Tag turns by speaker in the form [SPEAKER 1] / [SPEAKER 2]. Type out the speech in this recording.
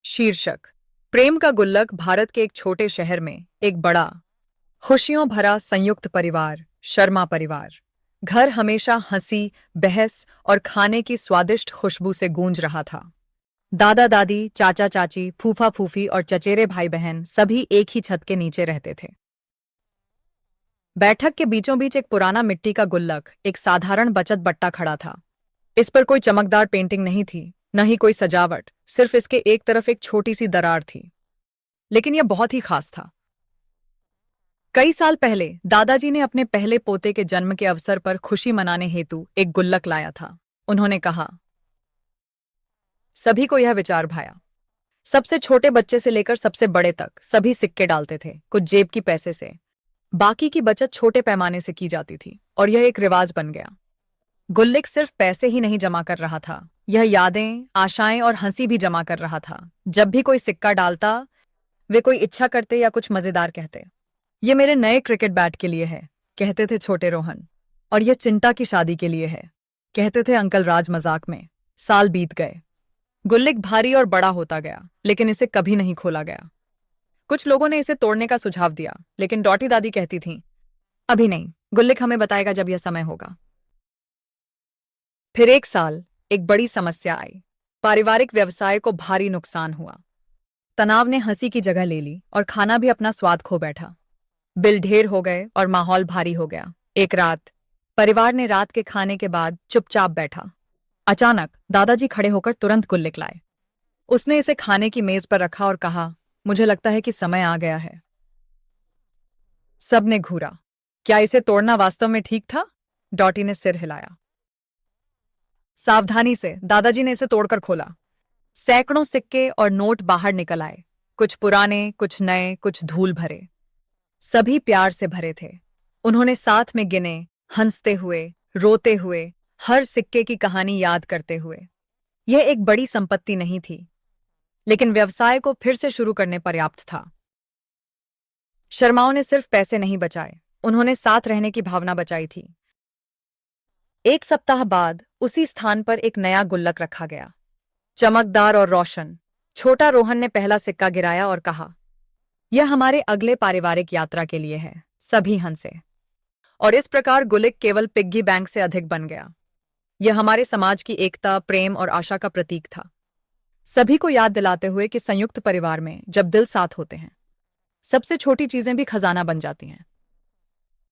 [SPEAKER 1] शीर्षक प्रेम का गुल्लक। भारत के एक छोटे शहर में एक बड़ा खुशियों भरा संयुक्त परिवार, शर्मा परिवार। घर हमेशा हंसी, बहस और खाने की स्वादिष्ट खुशबू से गूंज रहा था। दादा दादी, चाचा चाची, फूफा फूफी और चचेरे भाई बहन सभी एक ही छत के नीचे रहते थे। बैठक के बीचों बीच एक पुराना मिट्टी का गुल्लक, एक साधारण बचत बट्टा खड़ा था। इस पर कोई चमकदार पेंटिंग नहीं थी, न ही कोई सजावट, सिर्फ इसके एक तरफ एक छोटी सी दरार थी। लेकिन यह बहुत ही खास था। कई साल पहले दादाजी ने अपने पहले पोते के जन्म के अवसर पर खुशी मनाने हेतु एक गुल्लक लाया था। उन्होंने कहा, सभी को यह विचार भाया। सबसे छोटे बच्चे से लेकर सबसे बड़े तक सभी सिक्के डालते थे, कुछ जेब की पैसे से, बाकी की बचत छोटे पैमाने से की जाती थी, और यह एक रिवाज बन गया। गुल्लक सिर्फ पैसे ही नहीं जमा कर रहा था, यह यादें, आशाएं और हंसी भी जमा कर रहा था। जब भी कोई सिक्का डालता, वे कोई इच्छा करते या कुछ मजेदार कहते। ये मेरे नए क्रिकेट बैट के लिए है, कहते थे छोटे रोहन। और यह चिंता की शादी के लिए है, कहते थे अंकल राज मजाक में। साल बीत गए। गुल्लक भारी और बड़ा होता गया, लेकिन इसे कभी नहीं खोला गया। कुछ लोगों ने इसे तोड़ने का सुझाव दिया, लेकिन डॉटी दादी कहती थीं, अभी नहीं, गुल्लक हमें बताएगा जब यह समय होगा। फिर एक साल एक बड़ी समस्या आई। पारिवारिक व्यवसाय को भारी नुकसान हुआ। तनाव ने हंसी की जगह ले ली और खाना भी अपना स्वाद खो बैठा। बिल ढेर हो गए और माहौल भारी हो गया। एक रात परिवार ने रात के खाने के बाद चुपचाप बैठा। अचानक दादाजी खड़े होकर तुरंत गुल्लक लाए। उसने इसे खाने की मेज पर रखा और कहा, मुझे लगता है कि समय आ गया है। सबने घूरा। क्या इसे तोड़ना वास्तव में ठीक था? डॉटी ने सिर हिलाया। सावधानी से दादाजी ने इसे तोड़कर खोला। सैकड़ों सिक्के और नोट बाहर निकल आए, कुछ पुराने, कुछ नए, कुछ धूल भरे। सभी प्यार से भरे थे। उन्होंने साथ में गिने, हंसते हुए, रोते हुए, हर सिक्के की कहानी याद करते हुए। यह एक बड़ी संपत्ति नहीं थी, लेकिन व्यवसाय को फिर से शुरू करने पर्याप्त था। शर्माओं ने सिर्फ पैसे नहीं बचाए, उन्होंने साथ रहने की भावना बचाई थी। एक सप्ताह बाद उसी स्थान पर एक नया गुल्लक रखा गया, चमकदार और रोशन। छोटा रोहन ने पहला सिक्का गिराया और कहा, यह हमारे अगले पारिवारिक यात्रा के लिए है। सभी हंसे। और इस प्रकार गुल्लक केवल पिग्गी बैंक से अधिक बन गया। यह हमारे समाज की एकता, प्रेम और आशा का प्रतीक था, सभी को याद दिलाते हुए कि संयुक्त परिवार में जब दिल साथ होते हैं, सबसे छोटी चीजें भी खजाना बन जाती हैं।